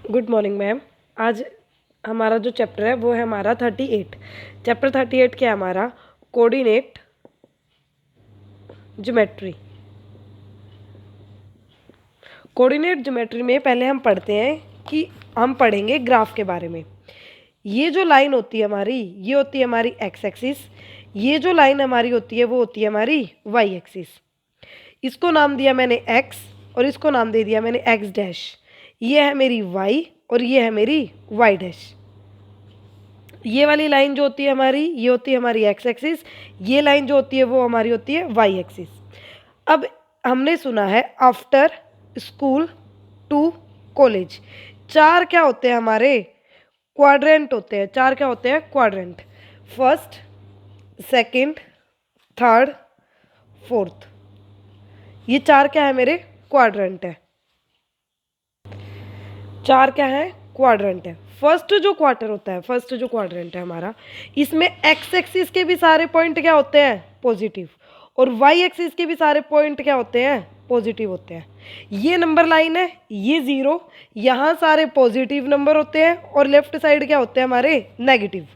Good morning ma'am. आज हमारा जो चैप्टर है वो है हमारा 38। चैप्टर 38 क्या है हमारा? Coordinate geometry. कोऑर्डिनेट ज्योमेट्री में पहले हम पढ़ते हैं कि हम पढ़ेंगे ग्राफ के बारे में। ये जो लाइन होती है हमारी, ये होती है हमारी एक्स एक्सिस। ये जो लाइन हमारी होती है वो होती है हमारी वाई एक्सिस। इसको नाम दिया मैंने एक्स और इसको नाम दे दिया मैंने एक्स डैश। ये है मेरी वाई और ये है मेरी वाई डैश। ये वाली लाइन जो होती है हमारी, ये होती है हमारी एक्स एक्सिस। ये लाइन जो होती है वो हमारी होती है वाई एक्सिस। अब हमने सुना है आफ्टर स्कूल टू कॉलेज, चार क्या होते हैं हमारे? क्वाड्रेंट होते हैं। चार क्या होते हैं? Quadrant. First, second, third, fourth. ये चार क्या है मेरे? क्वाड्रेंट है। चार क्या है? क्वाड्रेंट है। फर्स्ट जो क्वार्टर होता है, फर्स्ट जो क्वाड्रेंट है हमारा, इसमें एक्स एक्सिस के भी सारे पॉइंट क्या होते हैं? पॉजिटिव। और वाई एक्सिस के भी सारे पॉइंट क्या होते हैं? पॉजिटिव होते हैं। ये नंबर लाइन है, ये जीरो, यहाँ सारे पॉजिटिव नंबर होते हैं और लेफ्ट साइड क्या होते हैं हमारे? नेगेटिव।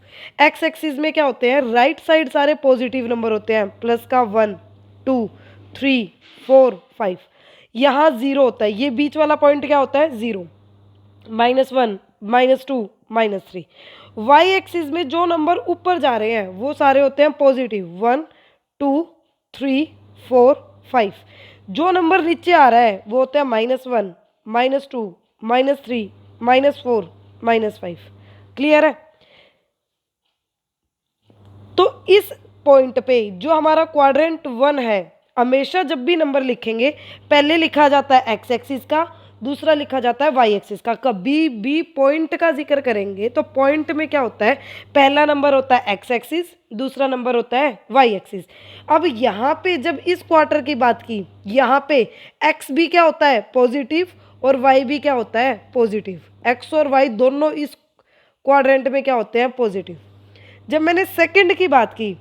एक्स एक्सिस में क्या होते हैं? राइट साइड सारे पॉजिटिव नंबर होते हैं, प्लस का 1 2 3 4 5। यहाँ जीरो होता है, ये बीच वाला पॉइंट क्या होता है? जीरो। -1 -2 -3। वाई एक्सिस में जो नंबर ऊपर जा रहे हैं वो सारे होते हैं पॉजिटिव, 1 2 3 4 5। जो नंबर नीचे आ रहा है वो होता है -1 -2 -3 -4 -5। क्लियर है? तो इस पॉइंट पे जो हमारा क्वाड्रेंट 1 है, हमेशा जब भी नंबर लिखेंगे पहले लिखा जाता है एक्स एक्सिस का, दूसरा लिखा जाता है वाई एक्सिस का। कभी भी पॉइंट का जिक्र करेंगे तो पॉइंट में क्या होता है? पहला नंबर होता है एक्स एक्सिस, दूसरा नंबर होता है वाई एक्सिस। अब यहाँ पे जब इस क्वार्टर की बात की, यहाँ पे एक्स भी क्या होता है? पॉजिटिव, और वाई भी क्या होता है? पॉजिटिव। एक्स और वाई दोनों इस क्वाड्रेंट में क्या होते हैं? पॉजिटिव। जब मैंने सेकंड की बात की,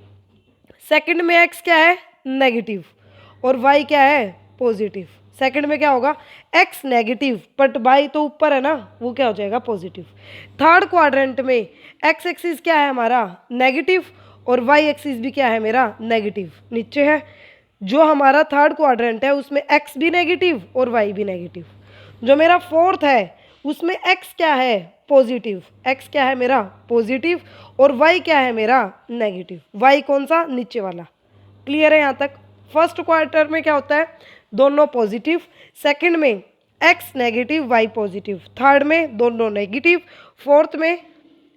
सेकंड में एक्स क्या है? नेगेटिव, और वाई क्या है? पॉजिटिव। सेकंड में क्या होगा? एक्स नेगेटिव, बट वाई तो ऊपर है ना, वो क्या हो जाएगा? पॉजिटिव। थर्ड क्वाड्रेंट में एक्स एक्सिस क्या है हमारा? नेगेटिव, और वाई एक्सिस भी क्या है मेरा? नेगेटिव। नीचे है जो हमारा थर्ड क्वाड्रेंट है उसमें एक्स भी नेगेटिव और वाई भी नेगेटिव। जो मेरा फोर्थ है उसमें एक्स क्या है? पॉजिटिव। एक्स क्या है मेरा? पॉजिटिव, और वाई क्या है मेरा? नेगेटिव। वाई कौन सा? नीचे वाला। क्लियर है यहाँ तक? फर्स्ट क्वार्टर में क्या होता है? दोनों पॉजिटिव। सेकंड में X negative Y positive. Third में दोनों नेगेटिव। फोर्थ में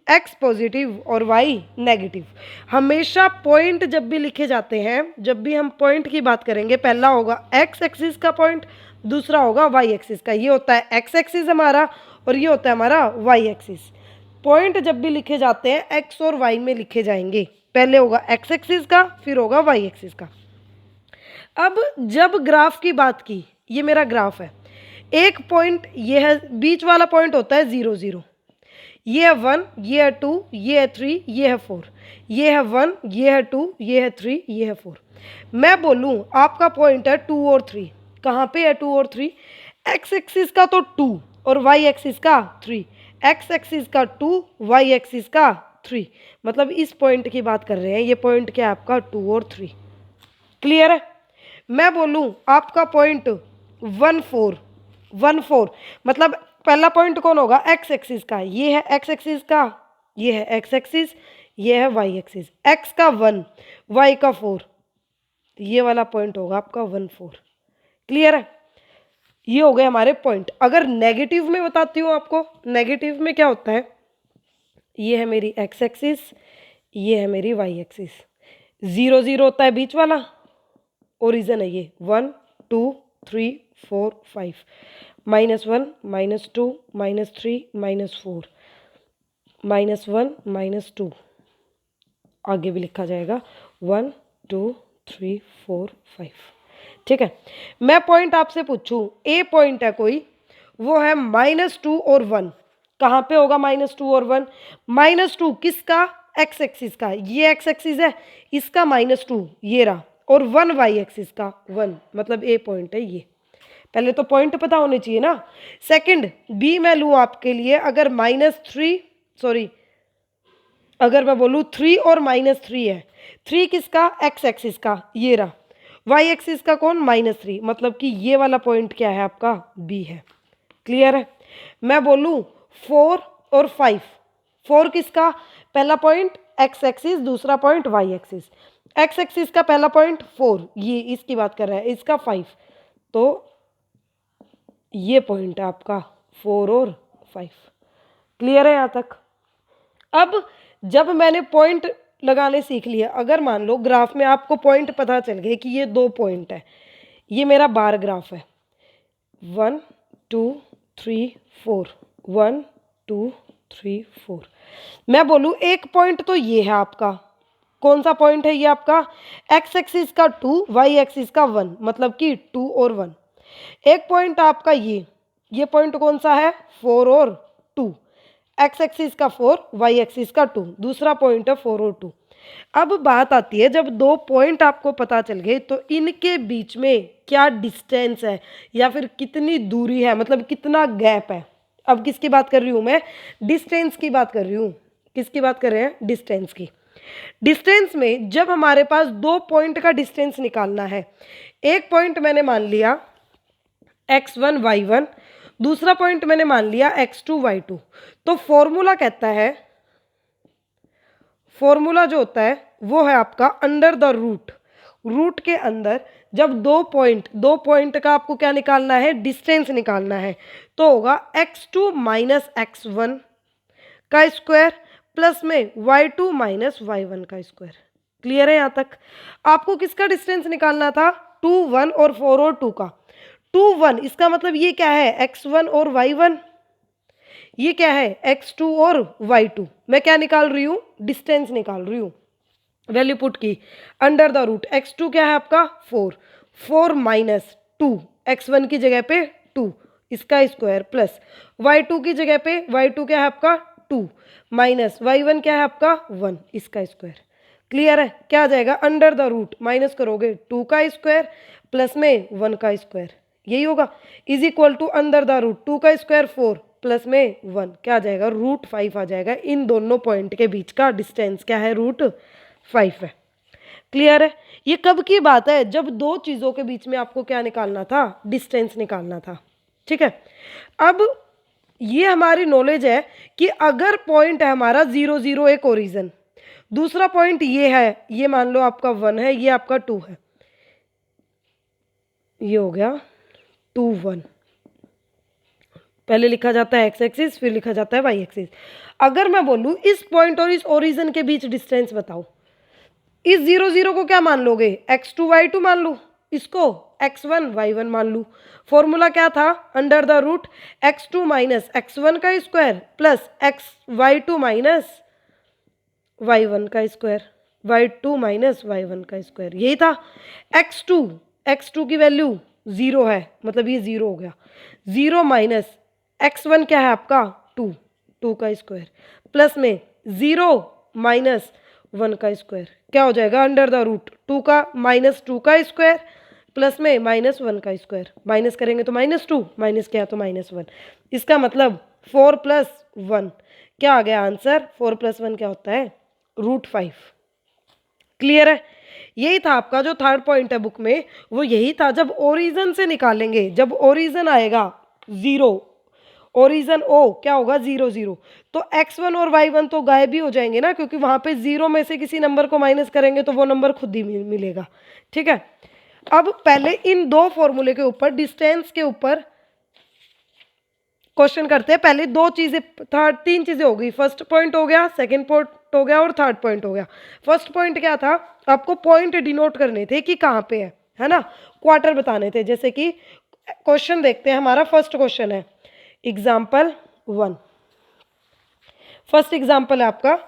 एक्स पॉजिटिव और वाई नेगेटिव। हमेशा पॉइंट जब भी लिखे जाते हैं, जब भी हम पॉइंट की बात करेंगे, पहला होगा एक्स एक्सिस का पॉइंट, दूसरा होगा वाई एक्सिस का। ये होता है एक्स एक्सिस हमारा और ये होता है हमारा वाई एक्सिस। पॉइंट जब भी लिखे जाते हैं एक्स और वाई में लिखे जाएंगे। पहले होगा एक्स एक्सिस का, फिर होगा वाई एक्सिस का। अब जब ग्राफ की बात की, ये मेरा ग्राफ है, एक पॉइंट ये है, बीच वाला पॉइंट होता है 0 0। ये है 1, ये है 2, ये है 3, ये है 4। ये है 1, ये है 2, ये है 3, ये है 4। मैं बोलूँ आपका पॉइंट है 2 और 3। कहाँ पे है 2 और 3? एक्स एक्सिस का तो 2 और वाई एक्सिस का 3। एक्स एक्सिस का 2, वाई एक्सिस का 3। मतलब इस पॉइंट की बात कर रहे हैं। ये पॉइंट क्या है आपका? 2 और 3। क्लियर है? मैं बोलूँ आपका पॉइंट 1 4, 1 4, मतलब पहला पॉइंट कौन होगा? एक्स एक्सिस का। ये है एक्स एक्सिस का, ये है एक्स एक्सिस, ये है वाई एक्सिस। एक्स का 1, वाई का 4, ये वाला पॉइंट होगा आपका 1 4। क्लियर है? ये हो गए हमारे पॉइंट। अगर नेगेटिव में बताती हूँ आपको, नेगेटिव में क्या होता है? ये है मेरी एक्स एक्सिस, ये है मेरी वाई एक्सिस। 0 0 होता है बीच वाला, ओरिजन है ये 1 2 3 4 5। -1 -2 -3 -4 -1 -2, आगे भी लिखा जाएगा 1 2 3 4 5। ठीक है? मैं पॉइंट आपसे पूछूं, ए पॉइंट है कोई, वो है -2 और 1। कहाँ पे होगा -2 और 1? -2 किसका? एक्स एक्सिस का। ये एक्स एक्सिस है, इसका -2 ये रहा, और 1 वाई एक्सिस का 1, मतलब ए पॉइंट है ये। पहले तो पॉइंट पता होने चाहिए ना। सेकंड बी मैं लूँ आपके लिए, अगर अगर मैं बोलूँ 3 और -3 है, 3 किसका, एक्स एक्सिस का, ये रहा, वाई एक्सिस का कौन, -3, मतलब कि ये वाला पॉइंट क्या है आपका, बी है। क्लियर है। मैं बोलूँ 4 और 5, 4 किसका, पहला पॉइंट एक्स एक्सिस, दूसरा point Y axis. X axis का पहला पॉइंट 4, ये इसकी बात कर रहा है, इसका 5, तो ये पॉइंट है आपका 4 और 5। क्लियर है यहाँ तक। अब जब मैंने पॉइंट लगाने सीख लिया, अगर मान लो ग्राफ में आपको पॉइंट पता चल गए कि ये 2 पॉइंट है, ये मेरा बार ग्राफ है, 1 2 3 4, 1 2 3 4। मैं बोलूँ एक पॉइंट तो ये है आपका, कौन सा पॉइंट है ये आपका, एक्स एक्सिस का 2, वाई एक्सिस का 1, मतलब कि 2 और 1। एक पॉइंट आपका ये पॉइंट कौन सा है, 4 और 2, एक्स एक्सिस का 4, वाई एक्सिस का 2, दूसरा पॉइंट है 4 और 2। अब बात आती है, जब 2 पॉइंट आपको पता चल गए तो इनके बीच में क्या डिस्टेंस है या फिर कितनी दूरी है, मतलब कितना गैप है। अब किसकी बात कर रही हूँ मैं, डिस्टेंस की बात कर रही हूँ। किसकी बात कर रहे हैं, डिस्टेंस की। डिस्टेंस में जब हमारे पास 2 पॉइंट का डिस्टेंस निकालना है, एक पॉइंट मैंने मान लिया x1 y1, दूसरा पॉइंट मैंने मान लिया x2 y2, तो फॉर्मूला कहता है, फॉर्मूला जो होता है वो है आपका अंडर द रूट, रूट के अंदर जब 2 पॉइंट का आपको क्या निकालना है, डिस्टेंस निकालना है, तो होगा x2 माइनस x1 का स्क्वायर प्लस में y2 माइनस y1 का स्क्वायर। क्लियर है यहाँ तक। आपको किसका डिस्टेंस निकालना था, 2 1 और 4 और 2 का। 2 1 इसका मतलब ये क्या है, x1 और y1, ये क्या है, x2 और y2। मैं क्या निकाल रही हूँ, डिस्टेंस निकाल रही हूँ। वैल्यू पुट की अंडर द रूट, x2 क्या है आपका 4, 4 माइनस 2, x1 की जगह पे 2 इसका स्क्वायर प्लस y2 की जगह पे y2 क्या है आपका 2 माइनस y1 क्या है आपका 1 इसका स्क्वायर। क्लियर है। क्या आ जाएगा, अंडर द रूट माइनस करोगे 2 का स्क्वायर प्लस में 1 का स्क्वायर, यही होगा, is equal to under the root 2 का स्क्वायर 4 प्लस में 1 क्या आ जाएगा, √5 आ जाएगा। इन दोनों पॉइंट के बीच का डिस्टेंस क्या है, √5 है। क्लियर है। ये कब की बात है, जब 2 चीज़ों के बीच में आपको क्या निकालना था, डिस्टेंस निकालना था। ठीक है। अब ये हमारी नॉलेज है कि अगर पॉइंट है हमारा 0 0 एक ओरिजिन, दूसरा पॉइंट ये है, ये मान लो आपका 1 है, ये आपका 2 है, ये हो गया 2 1, पहले लिखा जाता है एक्स एक्सिस फिर लिखा जाता है वाई एक्सिस। अगर मैं बोलूँ इस पॉइंट और इस ओरिजिन के बीच डिस्टेंस बताओ, इस 0 0 को क्या मान लोगे, x2 y2 मान लो, इसको x1 y1 मान लूँ। फॉर्मूला क्या था, under the root x2 minus x1 का square plus y2 minus y1 का स्क्वायर, y2 माइनस y1 का स्क्वायर, यही था। x2 की वैल्यू 0 है, मतलब ये 0 हो गया, 0 माइनस x1 क्या है आपका 2 का स्क्वायर प्लस में 0 माइनस 1 का स्क्वायर, क्या हो जाएगा, अंडर द रूट 2 का माइनस 2 का स्क्वायर प्लस में माइनस 1 का स्क्वायर, माइनस करेंगे तो -2, माइनस क्या तो -1, इसका मतलब 4 + 1 क्या आ गया आंसर, 4 + 1 क्या होता है, √5। क्लियर है। यही था आपका जो थर्ड पॉइंट है बुक में, वो यही था। जब ओरिजिन से निकालेंगे, जब ओरिजिन आएगा 0, ओरिजिन ओ क्या होगा 0 0, तो x1 और y1 तो गायब ही हो जाएंगे ना, क्योंकि वहां पे 0 में से किसी नंबर को माइनस करेंगे तो वो नंबर खुद ही मिलेगा। ठीक है। अब पहले इन 2 फॉर्मूले के ऊपर, डिस्टेंस के ऊपर क्वेश्चन करते हैं। पहले 2 चीजें, 3 चीजें हो गई, फर्स्ट पॉइंट हो गया, सेकंड पॉइंट हो गया और थर्ड पॉइंट हो गया। फर्स्ट पॉइंट क्या था, आपको पॉइंट डिनोट करने थे कि कहाँ पे है ना, क्वार्टर बताने थे। जैसे कि क्वेश्चन देखते हैं, हमारा फर्स्ट क्वेश्चन है एग्जाम्पल 1। फर्स्ट एग्जाम्पल है आपका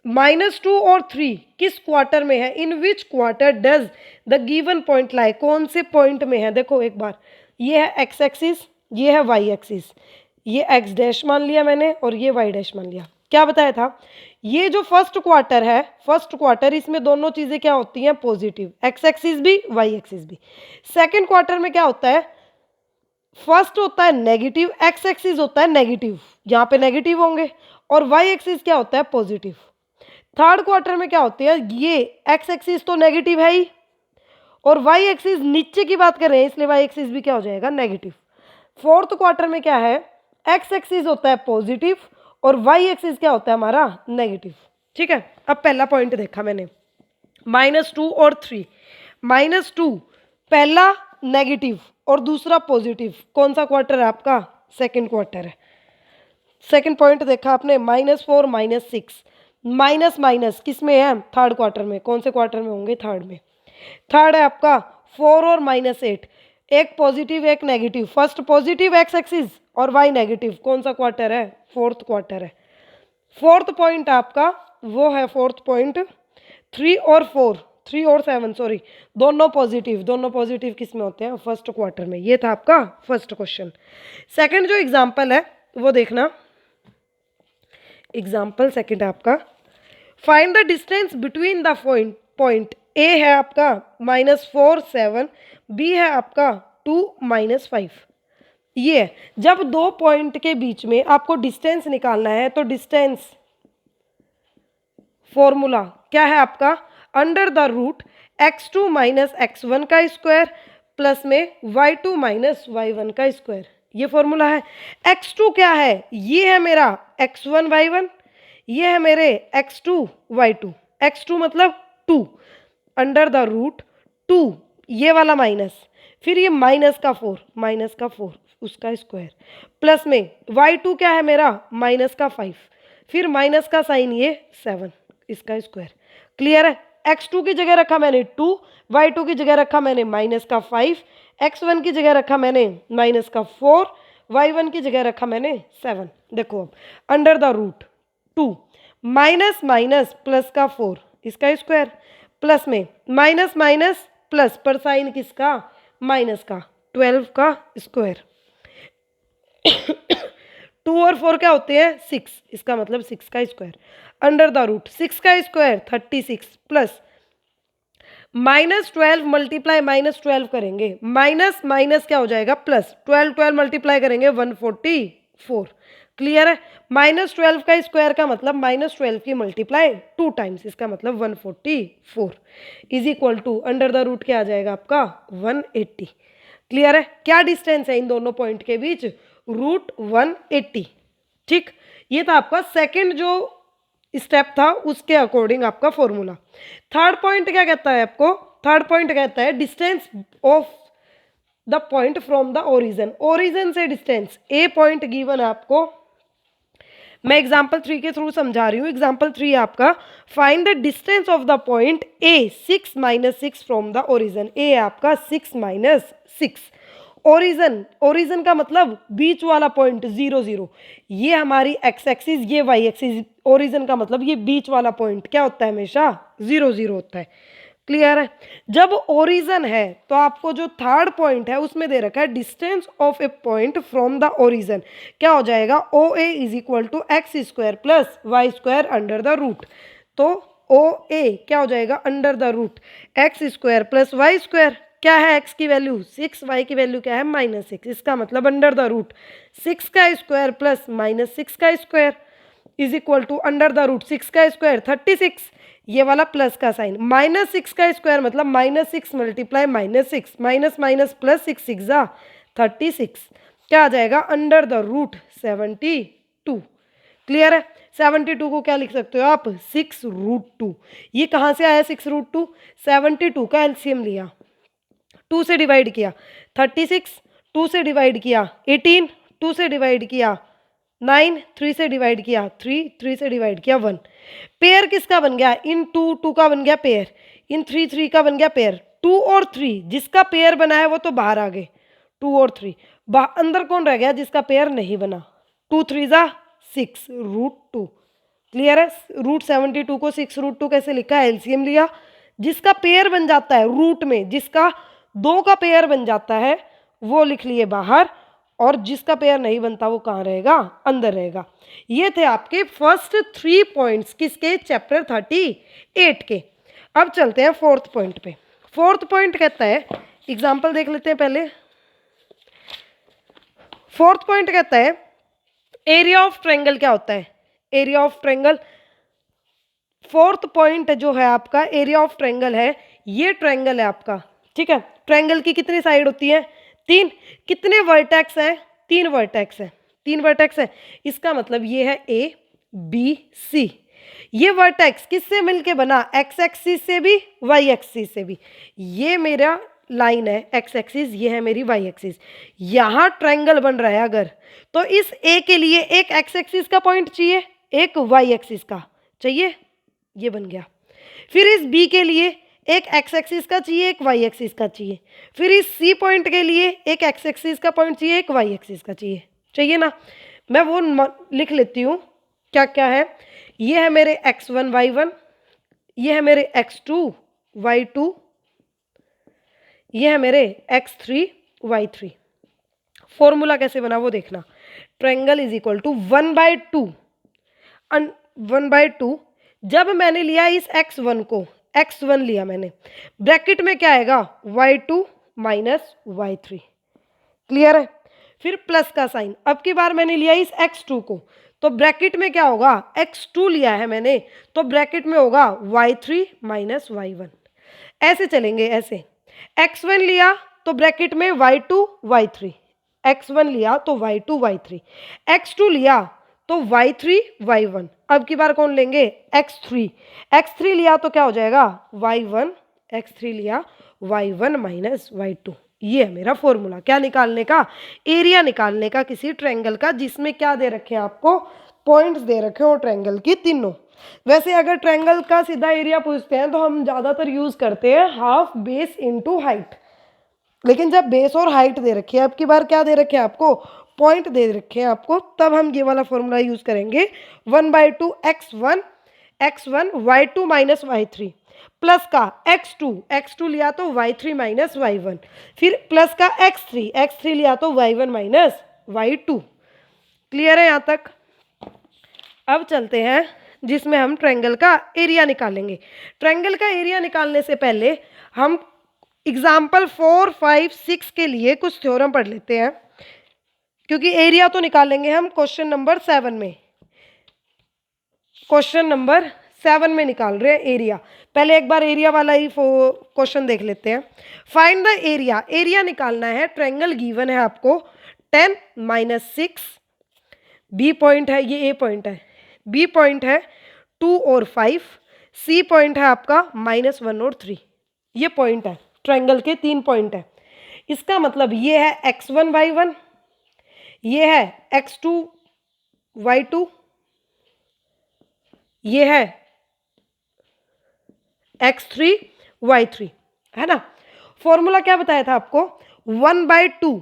-2 और 3 किस क्वार्टर में है, in which quarter does the given point lie, कौन से पॉइंट में है। देखो एक बार, ये है एक्स एक्सिस, ये है वाई एक्सिस, ये एक्स डैश मान लिया मैंने और ये वाई डैश मान लिया। क्या बताया था, ये जो फर्स्ट क्वार्टर है, फर्स्ट क्वार्टर, इसमें दोनों चीजें क्या होती हैं, पॉजिटिव, एक्स एक्सिस भी वाई एक्सिस भी। सेकंड क्वार्टर में क्या होता है, फर्स्ट होता है नेगेटिव, एक्स एक्सिस होता है नेगेटिव, यहाँ पे नेगेटिव होंगे, और वाई एक्सिस क्या होता है पॉजिटिव। थर्ड क्वार्टर में क्या होती है, ये एक्स एक्सिस तो नेगेटिव है ही, और वाई एक्सिस नीचे की बात कर रहे हैं इसलिए वाई एक्सिस भी क्या हो जाएगा नेगेटिव। फोर्थ क्वार्टर में क्या है, एक्स एक्सिस होता है पॉजिटिव और वाई एक्सिस क्या होता है हमारा नेगेटिव। ठीक है, अब पहला पॉइंट देखा मैंने, -2 और 3। -2 पहला नेगेटिव और दूसरा पॉजिटिव, कौन सा क्वार्टर है आपका, सेकंड क्वार्टर है। सेकंड पॉइंट देखा आपने, -4 -6, माइनस माइनस किस में है, थर्ड क्वार्टर में। कौन से क्वार्टर में होंगे, थर्ड में। थर्ड है आपका 4 और -8, एक पॉजिटिव एक negative, first positive x axis और वाई नेगेटिव, कौन सा क्वार्टर है, फोर्थ क्वार्टर है। फोर्थ पॉइंट आपका वो है, फोर्थ पॉइंट 3 और 4, 3 और 7 सॉरी, दोनों पॉजिटिव किस में होते हैं, फर्स्ट क्वार्टर में। ये था आपका फर्स्ट क्वेश्चन। सेकंड जो एग्जांपल है वो देखना, एग्जाम्पल सेकंड आपका, find the distance between the point ए है आपका -4 7, बी है आपका 2 -5। ये जब दो पॉइंट के बीच में आपको डिस्टेंस निकालना है तो डिस्टेंस फॉर्मूला क्या है आपका, under the root x2 - x1 का स्क्वायर प्लस में y2 - y1 का स्क्वायर। ये फॉर्मूला है। x2 क्या है, ये है मेरा x1 y1, ये है मेरे x2 y2। x2 मतलब 2, अंडर द रूट 2, ये वाला माइनस, फिर ये -4 उसका स्क्वायर, प्लस में y2 क्या है मेरा -5, फिर माइनस का साइन ये 7, इसका स्क्वायर। क्लियर है। x2 की जगह रखा मैंने 2, y2 की जगह रखा मैंने -5, x1 की जगह रखा मैंने -4, y1 की जगह रखा मैंने 7। देखो अब under the root 2 minus minus plus का 4, इसका स्क्वायर, प्लस में माइनस माइनस प्लस पर साइन किसका, माइनस का, 12 का स्क्वायर। 2 और 4 क्या होते हैं, 6, इसका मतलब 6 का स्क्वायर, अंडर द रूट 6 का स्क्वायर 36 प्लस -12 मल्टीप्लाई -12 करेंगे, माइनस माइनस क्या हो जाएगा प्लस, 12 मल्टीप्लाई करेंगे 144। क्लियर है। -12 का स्क्वायर का मतलब -12 की मल्टीप्लाई 2 टाइम्स, इसका मतलब 144 is equal to under the root क्या आ जाएगा आपका 180। क्लियर है। क्या डिस्टेंस है इन दोनों पॉइंट के बीच, √180। ठीक, ये था आपका सेकंड जो स्टेप था उसके अकॉर्डिंग आपका फॉर्मूला। थर्ड पॉइंट क्या कहता है आपको, थर्ड पॉइंट कहता है distance of the point from the origin, origin से डिस्टेंस। ए पॉइंट गिवन है आपको, मैं एग्जाम्पल 3 के थ्रू समझा रही हूँ। एग्जाम्पल 3 आपका, find the distance of the point A 6 - 6 from the origin. A आपका 6 - 6, ओरिजिन, ओरिजिन का मतलब बीच वाला पॉइंट 0 0, ये हमारी एक्स एक्सिस, ये वाई एक्सिस। ओरिजिन का मतलब ये बीच वाला पॉइंट क्या होता है, हमेशा 0 0 होता है। क्लियर है। जब ओरिजिन है तो आपको जो थर्ड पॉइंट है उसमें दे रखा है distance of A point from the origin, क्या हो जाएगा, O A is equal to x² plus y² under the root. तो ओ ए क्या हो जाएगा, under the root x² plus y²। क्या है x की वैल्यू 6, y की वैल्यू क्या है -6, इसका मतलब अंडर द रूट 6 का स्क्वायर प्लस -6 का square is equal to under the root 6 का स्क्वायर 36, ये वाला प्लस का साइन, -6 का स्क्वायर मतलब -6 मल्टीप्लाई -6, माइनस माइनस प्लस 6 6 जा 36, क्या आ जाएगा अंडर द रूट 72। क्लियर है। 72 को क्या लिख सकते हो आप, 6√2। ये कहाँ से आया 6√2, 72 का एलसीएम लिया, 2 से डिवाइड किया 36, 2 से डिवाइड किया 18, 2 से डिवाइड किया 9, 3 से डिवाइड किया 3, 3 से डिवाइड किया 1। पेयर किसका बन गया, इन 2 2 का बन गया पेयर, इन 3 3 का बन गया पेयर। 2 और 3 जिसका पेयर बना है वो तो बाहर आ गए, 2 और 3 अंदर कौन रह गया, जिसका पेयर नहीं बना, 2 3 जा 6√2। क्लियर है। √72 को 6√2 कैसे लिखा है, एलसीएम लिया, जिसका पेयर बन जाता है रूट में, जिसका 2 का पेयर बन जाता है वो लिख लिए बाहर, और जिसका पेयर नहीं बनता वो कहाँ रहेगा, अंदर रहेगा। ये थे आपके फर्स्ट 3 पॉइंट्स किसके, चैप्टर 38 के। अब चलते हैं फोर्थ पॉइंट पे। फोर्थ पॉइंट कहता है, एग्जाम्पल देख लेते हैं पहले। फोर्थ पॉइंट कहता है एरिया ऑफ ट्रायंगल क्या होता है, area of triangle. Fourth point जो है आपका एरिया ऑफ ट्रायंगल है, ये ट्रायंगल है आपका, ठीक है। ट्रायंगल की कितनी साइड होती है, 3। कितने वर्टेक्स हैं, 3 वर्टेक्स हैं, 3 वर्टेक्स है। इसका मतलब ये है ए बी सी। ये वर्टेक्स किससे मिलके बना, एक्स एक्सिस से भी वाई एक्सिस से भी। ये मेरा लाइन है एक्स एक्सिस, ये है मेरी वाई एक्सिस। यहाँ ट्रायंगल बन रहा है अगर, तो इस ए के लिए एक एक्स एक्सिस का पॉइंट चाहिए, एक वाई एक्सिस का चाहिए, ये बन गया। फिर इस बी के लिए एक एक्स एक्सिस का चाहिए, एक वाई एक्सिस का चाहिए। फिर इस सी पॉइंट के लिए एक एक्स एक्सिस का पॉइंट चाहिए, एक वाई एक्सिस का चाहिए ना। मैं वो लिख लेती हूँ क्या क्या है। ये है मेरे x1 y1, ये है मेरे x2 y2, ये है मेरे x3 y3। फॉर्मूला कैसे बना वो देखना। Triangle is equal to 1/2 1/2। जब मैंने लिया इस x1 को, x1 लिया मैंने, ब्रैकेट में क्या आएगा y2 माइनस y3, क्लियर है। फिर प्लस का साइन, अब की बार मैंने लिया इस x2 को, तो ब्रैकेट में क्या होगा, x2 लिया है मैंने, तो ब्रैकेट में होगा y3 माइनस y1। ऐसे चलेंगे, ऐसे x1 लिया तो ब्रैकेट में y2 y3, x1 लिया तो y2 y3, x2 लिया तो y3 y1। अब की बार कौन लेंगे, x3 लिया तो क्या हो जाएगा y1, x3 लिया y1 माइनस y2। ये है मेरा फॉर्मूला, क्या निकालने का, एरिया निकालने का किसी ट्रायंगल का, जिसमें क्या दे रखे हैं आपको, पॉइंट्स दे रखे हो ट्रायंगल की तीनों। वैसे अगर ट्रायंगल का सीधा एरिया पूछते हैं तो हम ज़्यादातर यूज़ करते हैं हाफ बेस इनटू हाइट, लेकिन जब बेस और हाइट दे रखी है, अब की बार क्या दे रखे हैं आपको, पॉइंट दे रखे हैं आपको, तब हम ये वाला फॉर्मूला यूज़ करेंगे। 1/2 x1 y2 minus y3 plus का x2 लिया तो y3 माइनस y1, फिर प्लस का x3 लिया तो y1 माइनस y2। क्लियर है यहाँ तक। अब चलते हैं जिसमें हम ट्रायंगल का एरिया निकालेंगे। ट्रायंगल का एरिया निकालने से पहले हम एग्जाम्पल 4, 5, 6 के लिए कुछ थ्योरम पढ़ लेते हैं, क्योंकि एरिया तो निकालेंगे हम क्वेश्चन नंबर 7 में। क्वेश्चन नंबर 7 में निकाल रहे हैं एरिया। पहले एक बार एरिया वाला ही क्वेश्चन देख लेते हैं। फाइंड द एरिया, एरिया निकालना है। ट्रायंगल गिवन है आपको 10 माइनस 6, बी पॉइंट है, ये ए पॉइंट है, बी पॉइंट है 2 और 5, सी पॉइंट है आपका -1 और 3। ये पॉइंट है, ट्रायंगल के 3 पॉइंट है। इसका मतलब ये है x1 y1, ये है x2 y2, ये है x3 y3, है ना। फॉर्मूला क्या बताया था आपको, 1/2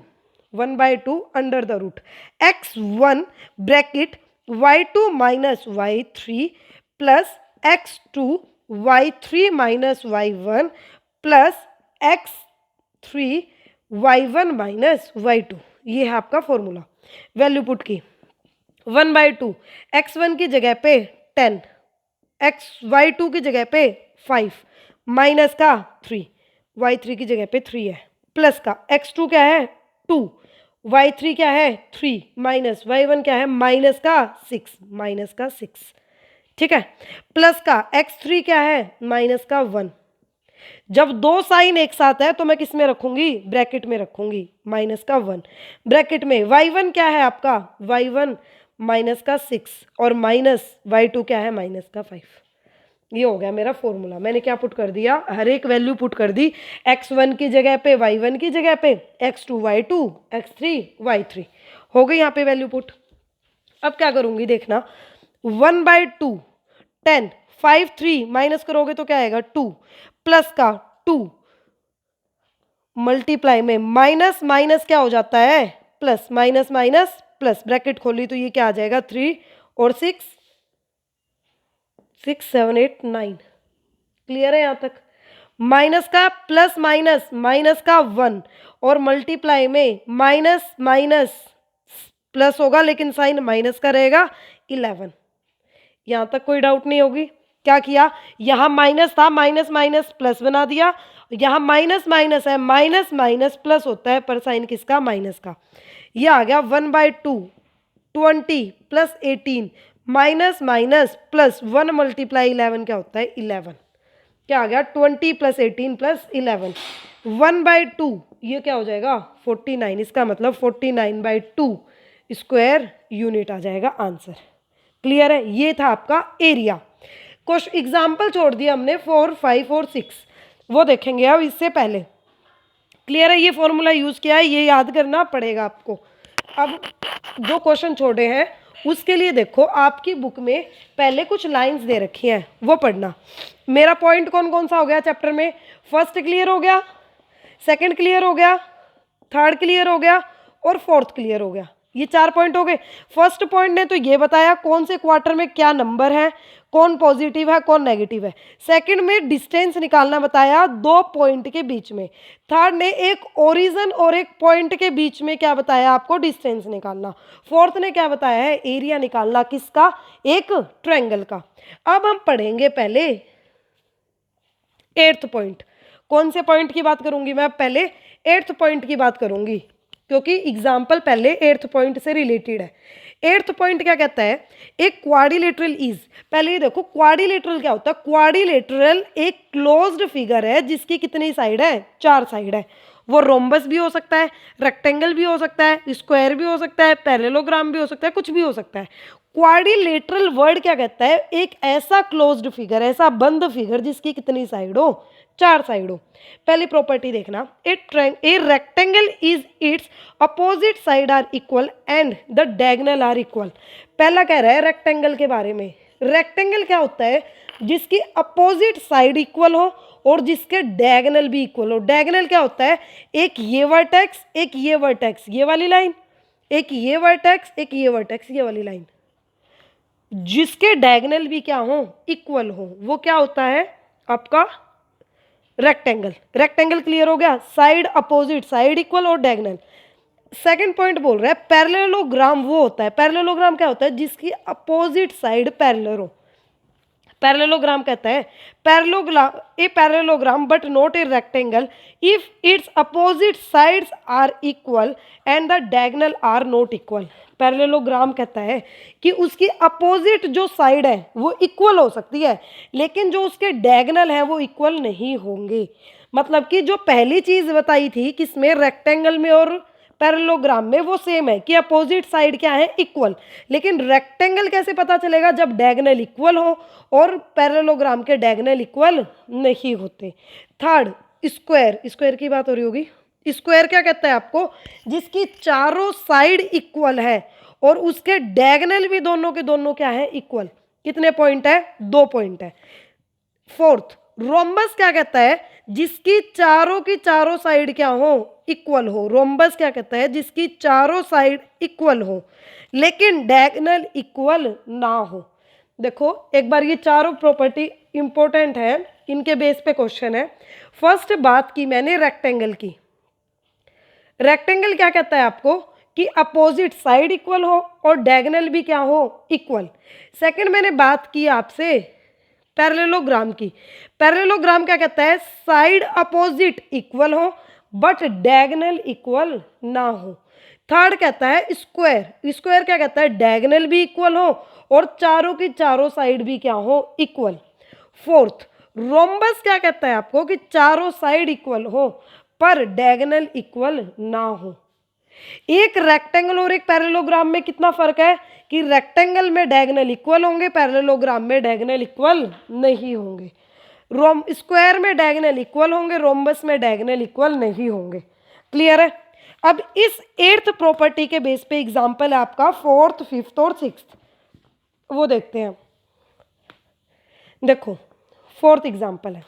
under the root x1 bracket y2 minus y3 plus x2 y3 minus y1 plus x3 y1 minus y2। ये है आपका फॉर्मूला। वैल्यू पुट की 1/2 x1 की जगह पे 10, y2 की जगह पे 5, माइनस का 3, y3 की जगह पे 3 है, प्लस का x2 क्या है 2, y3 क्या है 3, माइनस y1 क्या है माइनस का 6, ठीक है, प्लस का x3 क्या है माइनस का 1। जब दो साइन एक साथ है तो मैं किस में रखूंगी, ब्रैकेट में रखूंगी, माइनस का 1। ब्रैकेट में y1 क्या है आपका, y1 माइनस का 6 और माइनस y2 क्या है माइनस का 5। ये हो गया मेरा फॉर्मूला। मैंने क्या पुट कर दिया, हर एक वैल्यू पुट कर दी। x1 की जगह पे y1 की जगह पे x2 y2 x3 y3 हो गई यहाँ पे वैल्यू पुट। अब क्या करूंगी देखना, 1/2 10 5 3 माइनस करोगे तो क्या आएगा 2, प्लस का 2 मल्टीप्लाई में माइनस माइनस क्या हो जाता है plus, minus minus plus, bracket खोली तो ये क्या आ जाएगा 3 और 6 7 8 9। क्लियर है यहाँ तक। माइनस का प्लस माइनस, माइनस का 1 और मल्टीप्लाई में माइनस माइनस प्लस होगा लेकिन साइन माइनस का रहेगा 11। यहाँ तक कोई डाउट नहीं होगी। क्या किया, यहाँ माइनस था, माइनस माइनस प्लस बना दिया, यहाँ माइनस माइनस है, माइनस माइनस प्लस होता है पर साइन किसका, माइनस का। ये आ गया 1/2, 20 plus 18 minus minus plus 1 multiply 11 क्या होता है 11। क्या आ गया 20 प्लस 18 प्लस 11, 1/2 ये क्या हो जाएगा 49। इसका मतलब 49/2 स्क्वायर यूनिट आ जाएगा आंसर। क्लियर है, ये था आपका एरिया। कुछ एग्जाम्पल छोड़ दिया हमने 4, 5 और 6, वो देखेंगे अब इससे पहले। क्लियर है, ये फॉर्मूला यूज किया है, ये याद करना पड़ेगा आपको। अब जो क्वेश्चन छोड़े हैं उसके लिए देखो आपकी बुक में पहले कुछ लाइंस दे रखी हैं, वो पढ़ना। मेरा पॉइंट कौन कौन सा हो गया चैप्टर में, फर्स्ट क्लियर हो गया, सेकंड क्लियर हो गया, थर्ड क्लियर हो गया और फोर्थ क्लियर हो गया। ये 4 पॉइंट हो गए। फर्स्ट पॉइंट ने तो ये बताया कौन से क्वार्टर में क्या नंबर है, कौन पॉजिटिव है कौन नेगेटिव है। सेकंड में डिस्टेंस निकालना बताया 2 पॉइंट के बीच में। थर्ड ने एक ओरिजिन और एक पॉइंट के बीच में क्या बताया आपको, डिस्टेंस निकालना। फोर्थ ने क्या बताया है, एरिया निकालना, किसका, एक ट्रायंगल का। अब हम पढ़ेंगे पहले 8th पॉइंट। कौन से पॉइंट की बात करूंगी मैं, पहले 8th पॉइंट की बात करूंगी, क्योंकि एग्जाम्पल पहले 8th पॉइंट से रिलेटेड है। 8th पॉइंट क्या कहता है, एक क्वाड्रिलेटरल इज, पहले ये देखो क्वाड्रिलेटरल क्या होता है। क्वाड्रिलेटरल एक क्लोज्ड फिगर है जिसकी कितनी साइड है, 4 साइड है। वो रोम्बस भी हो सकता है, रेक्टेंगल भी हो सकता है, स्क्वायर भी हो सकता है, पैरेललोग्राम भी हो सकता है, कुछ भी हो सकता है। क्वाड्रिलेटरल वर्ड क्या कहता है, एक ऐसा क्लोज्ड फिगर, ऐसा बंद फिगर जिसकी कितनी साइड हो, 4 साइड हो। पहली प्रॉपर्टी देखना, a rectangle is its opposite side are equal and the diagonal are equal. पहला कह रहा है रेक्टेंगल के बारे में। रेक्टेंगल क्या होता है, जिसकी अपोजिट साइड इक्वल हो और जिसके डायगोनल भी इक्वल हो। डायगोनल क्या होता है, एक ये वर्टेक्स एक ये वर्टेक्स, ये वाली लाइन, एक ये वर्टेक्स एक ये वर्टेक्स, ये वाली लाइन, जिसके डायगोनल भी क्या हो, इक्वल हो, वो क्या होता है आपका रेक्टेंगल। रेक्टेंगल क्लियर हो गया, साइड अपोजिट, साइड इक्वल और डायगोनल। सेकंड पॉइंट बोल रहा है पैरेललोग्राम वो होता है। पैरेललोग्राम क्या होता है, जिसकी अपोजिट साइड पैरेलल हो। पैरेललोग्राम कहता है parallelogram but not a rectangle if its opposite sides are equal and the diagonal are not equal. Parallelogram कहता है कि उसकी अपोजिट जो साइड है वो इक्वल हो सकती है, लेकिन जो उसके डायगोनल है वो इक्वल नहीं होंगे। मतलब कि जो पहली चीज बताई थी किसमें, रेक्टेंगल में और पैरेललोग्राम में, वो सेम है कि अपोजिट साइड क्या है, इक्वल। लेकिन रेक्टेंगल कैसे पता चलेगा, जब डायगोनल इक्वल हो और पैरेललोग्राम के डायगोनल इक्वल नहीं होते। थर्ड स्क्वायर, स्क्वायर की बात हो रही होगी। स्क्वायर क्या कहता है आपको, जिसकी चारों साइड इक्वल है और उसके डायगोनल भी दोनों के दोनों क्या है, इक्वल। कितने पॉइंट है, 2 पॉइंट है। फोर्थ रोम्बस क्या कहता है, जिसकी चारों की चारों साइड क्या हो, इक्वल हो। रोम्बस क्या कहता है, जिसकी चारों साइड इक्वल हो लेकिन डायगोनल इक्वल ना हो। देखो एक बार ये चारों प्रॉपर्टी इंपॉर्टेंट है, इनके बेस पे क्वेश्चन है। फर्स्ट बात की मैंने रेक्टेंगल की। रेक्टेंगल क्या कहता है आपको, कि अपोजिट साइड इक्वल हो और डायगोनल भी क्या हो, इक्वल। सेकंड मैंने बात की आपसे पैरेललोग्राम की। पैरेललोग्राम क्या कहता है, साइड अपोजिट इक्वल हो बट डायगोनल इक्वल ना हो। थर्ड कहता है स्क्वायर। स्क्वायर क्या कहता है, डायगोनल भी इक्वल हो और चारों की चारों साइड भी क्या हो, इक्वल। फोर्थ रोम्बस क्या कहता है आपको, कि चारों साइड इक्वल हो पर डायगोनल इक्वल ना हो। एक रेक्टेंगल और एक पैरेललोग्राम में कितना फर्क है, कि रेक्टेंगल में डायगोनल इक्वल होंगे, पैरेललोग्राम में डायगोनल इक्वल नहीं होंगे। स्क्वायर में डायगोनल इक्वल होंगे, रोम्बस में डायगोनल इक्वल नहीं होंगे। क्लियर है। अब इस 8th प्रॉपर्टी के बेस पे एग्जांपल है आपका 4th, 5th और 6th, वो देखते हैं। देखो 4th एग्जांपल है,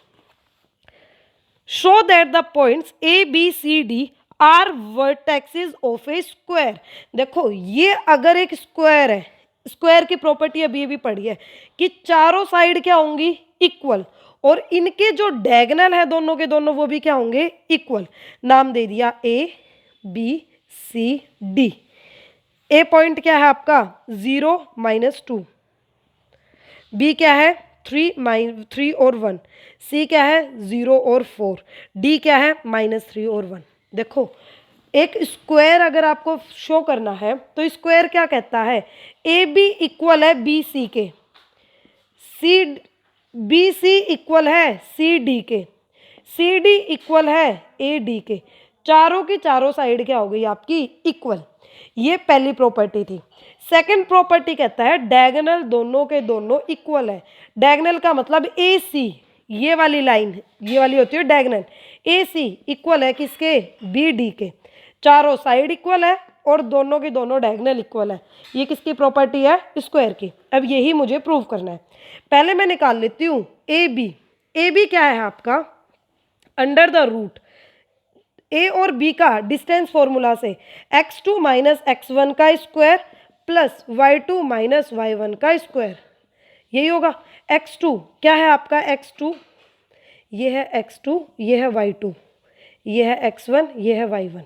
show that the points A B C D are vertexes of a square. देखो ये अगर एक स्क्वायर है, स्क्वायर की प्रॉपर्टी अभी भी पढ़ी है कि चारों साइड क्या होंगी, इक्वल, और इनके जो डायगोनल है दोनों के दोनों वो भी क्या होंगे, इक्वल। नाम दे दिया A B C D. A point क्या है आपका 0 -2, बी क्या है 3 और 1, सी क्या है 0 और 4, डी क्या है -3 और 1। देखो एक स्क्वायर अगर आपको शो करना है तो स्क्वायर क्या कहता है, ए बी इक्वल है बी सी के, सी बी सी इक्वल है सी डी के, सी डी इक्वल है ए डी के, चारों की चारों साइड क्या हो गई आपकी इक्वल। ये पहली प्रॉपर्टी थी। सेकंड प्रॉपर्टी कहता है डायगोनल दोनों के दोनों इक्वल है। डायगोनल का मतलब ए सी, ये वाली लाइन, ये वाली होती है डायगोनल, ए सी इक्वल है किसके, बी डी के, चारों साइड इक्वल है और दोनों की दोनों डायगोनल इक्वल है। ये किसकी प्रॉपर्टी है, स्क्वायर की। अब यही मुझे प्रूव करना है। पहले मैं निकाल लेती हूँ ए बी। ए बी क्या है आपका, अंडर द रूट ए और बी का डिस्टेंस फॉर्मूला से x2 माइनस x1 का square plus y2 minus y1 का स्क्वायर, यही होगा। x2 क्या है आपका, x2 ये है x2, ये है y2, ये है x1, ये है y1।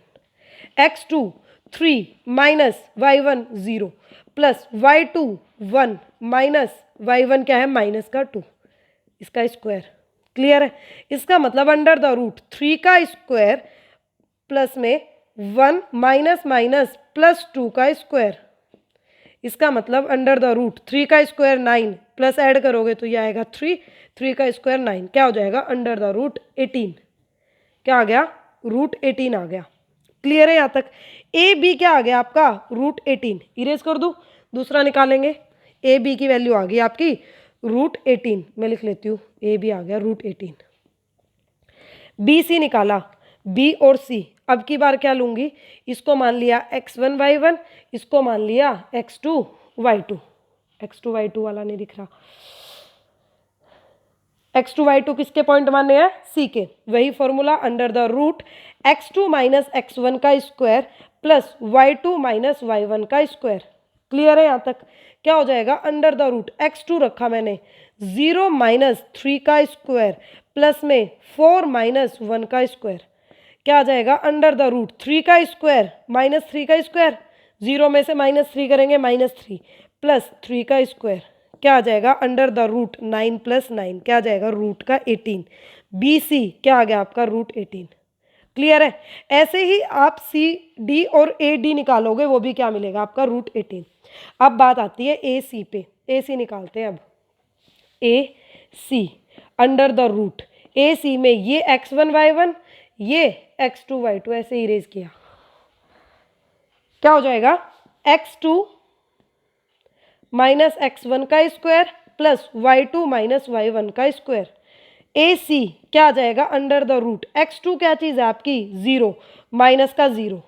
x2 3 minus y1 0 plus y2 1 minus y1 क्या है, माइनस का 2, इसका स्क्वायर। क्लियर है। इसका मतलब अंडर द रूट 3 का स्क्वायर प्लस में 1 माइनस माइनस प्लस 2 का स्क्वायर, इसका मतलब अंडर द रूट 3 का स्क्वायर 9 प्लस ऐड करोगे तो ये आएगा 3, 3 का स्क्वायर 9, क्या हो जाएगा अंडर द रूट 18, क्या आ गया, रूट 18 आ गया। क्लियर है यहाँ तक। ए बी क्या आ गया आपका, रूट 18, इरेज कर दूँ, दूसरा निकालेंगे। ए बी की वैल्यू आ गई आपकी रूट 18, मैं लिख लेती हूँ, ए बी आ गया रूट 18। बी सी निकाला, बी और सी, अब की बार क्या लूँगी, इसको मान लिया x1 y1, इसको मान लिया x2 y2, x2 y2 वाला नहीं दिख रहा, x2 y2 किसके पॉइंट माने हैं, सी के। वही formula under the root x2 minus x1 का square plus y2 minus y1 का स्क्वायर। क्लियर है यहाँ तक। क्या हो जाएगा, अंडर द रूट x2 रखा मैंने 0 माइनस 3 का स्क्वायर प्लस में 4 माइनस 1 का स्क्वायर, क्या आ जाएगा अंडर द रूट 3 का स्क्वायर माइनस 3 का स्क्वायर, 0 में से -3 करेंगे -3 प्लस 3 का स्क्वायर, क्या आ जाएगा अंडर द रूट 9 प्लस 9, क्या आ जाएगा रूट का 18। बी सी क्या आ गया आपका रूट 18। क्लियर है। ऐसे ही आप सी डी और ए डी निकालोगे, वो भी क्या मिलेगा आपका रूट 18। अब बात आती है ए सी पे, ए सी निकालते हैं। अब ए सी अंडर द रूट ए सी में ये x1 y1, ये x2 y2 ऐसे इरेज किया, क्या हो जाएगा x2 माइनस x1 का square plus y2 minus y1 का स्क्वायर। ए सी क्या आ जाएगा अंडर द रूट x2 क्या चीज़ है आपकी 0 माइनस का 0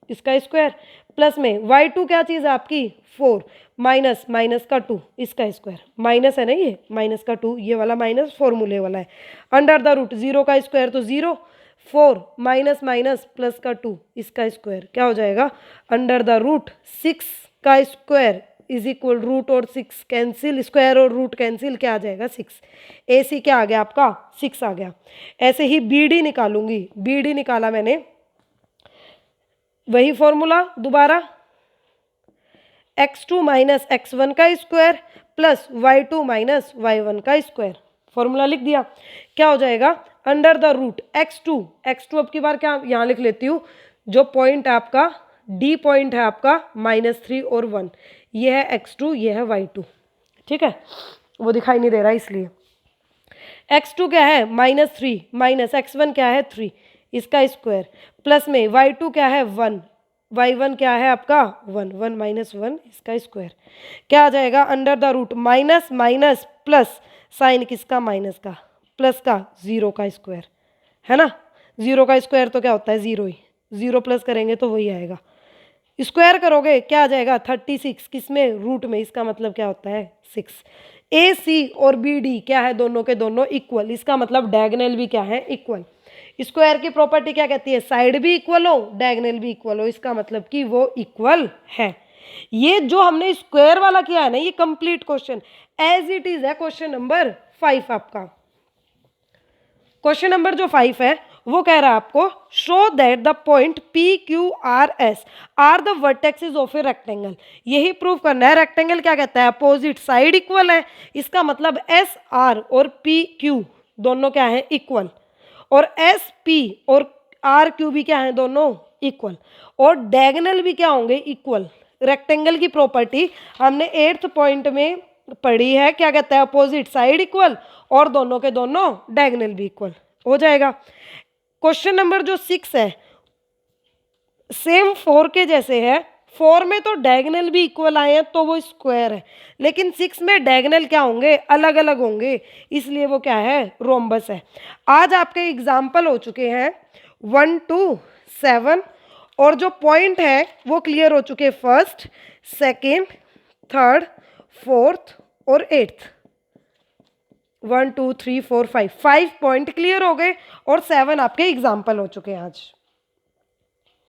इसका स्क्वायर प्लस में y2 क्या चीज़ है आपकी 4 माइनस माइनस का 2 इसका स्क्वायर, माइनस है ना, ये माइनस का 2, ये वाला माइनस फॉर्मूले वाला है। अंडर द रूट 0 का स्क्वायर तो 0, 4 माइनस माइनस प्लस का 2 इसका स्क्वायर, क्या हो जाएगा अंडर द रूट 6 का स्क्वायर इज इक्वल रूट और 6 कैंसिल, स्क्वायर और रूट कैंसिल, क्या आ जाएगा 6। ए सी क्या आ गया आपका 6 आ गया। ऐसे ही बी डी निकालूंगी, बी डी निकाला मैंने, वही फॉर्मूला दोबारा x2 माइनस x1 का square plus y2 minus y1 का स्क्वायर, फॉर्मूला लिख दिया, क्या हो जाएगा under the root x2, x2 अब की बार क्या यहाँ लिख लेती हूँ, जो पॉइंट है आपका डी पॉइंट है आपका -3 और 1, ये है x2, ये है y2, ठीक है, वो दिखाई नहीं दे रहा इसलिए। x2 क्या है -3 माइनस x1 क्या है 3 इसका स्क्वायर प्लस में y2 क्या है 1, y1 क्या है आपका 1, 1 माइनस 1 इसका स्क्वायर, क्या आ जाएगा under the root minus minus plus sign किसका माइनस का, प्लस का 0 का स्क्वायर है ना, 0 का स्क्वायर तो क्या होता है 0 ही, 0 प्लस करेंगे तो वही आएगा, स्क्वायर करोगे क्या आ जाएगा 36 किसमें रूट में, इसका मतलब क्या होता है 6। ए सी और बी डी क्या है दोनों के दोनों इक्वल, इसका मतलब डायगोनल भी क्या है इक्वल। स्क्वायर की प्रॉपर्टी क्या कहती है, साइड भी इक्वल हो डायगोनल भी इक्वल हो, इसका मतलब कि वो इक्वल है। ये जो हमने स्क्वायर वाला किया है ना, ये complete question as it is है। क्वेश्चन नंबर 5 आपका, क्वेश्चन नंबर जो 5 है वो कह रहा है आपको show that the point P Q R S R the vertexes of a rectangle. यही प्रूव करना है। रेक्टेंगल क्या कहता है, अपोजिट साइड इक्वल है, इसका मतलब एस आर और पी क्यू दोनों क्या है इक्वल, और एस पी और आर क्यू भी क्या है दोनों इक्वल, और डायगोनल भी क्या होंगे, इक्वल। रेक्टेंगल की प्रॉपर्टी हमने 8th पॉइंट में पढ़ी है, क्या कहता है, अपोजिट साइड इक्वल और दोनों के दोनों डायगोनल भी इक्वल हो जाएगा। क्वेश्चन नंबर जो 6 है सेम 4 के जैसे है। 4 में तो डायगोनल भी इक्वल आए हैं तो वो स्क्वायर है, लेकिन 6 में डायगोनल क्या होंगे, अलग अलग होंगे, इसलिए वो क्या है, रोम्बस है। आज आपके एग्जाम्पल हो चुके हैं 1 to 7 और जो पॉइंट है वो क्लियर हो चुके, फर्स्ट, सेकेंड, थर्ड, फोर्थ और 8th। 1 2 3 4 5 पॉइंट क्लियर हो गए और 7 आपके एग्जाम्पल हो चुके हैं आज।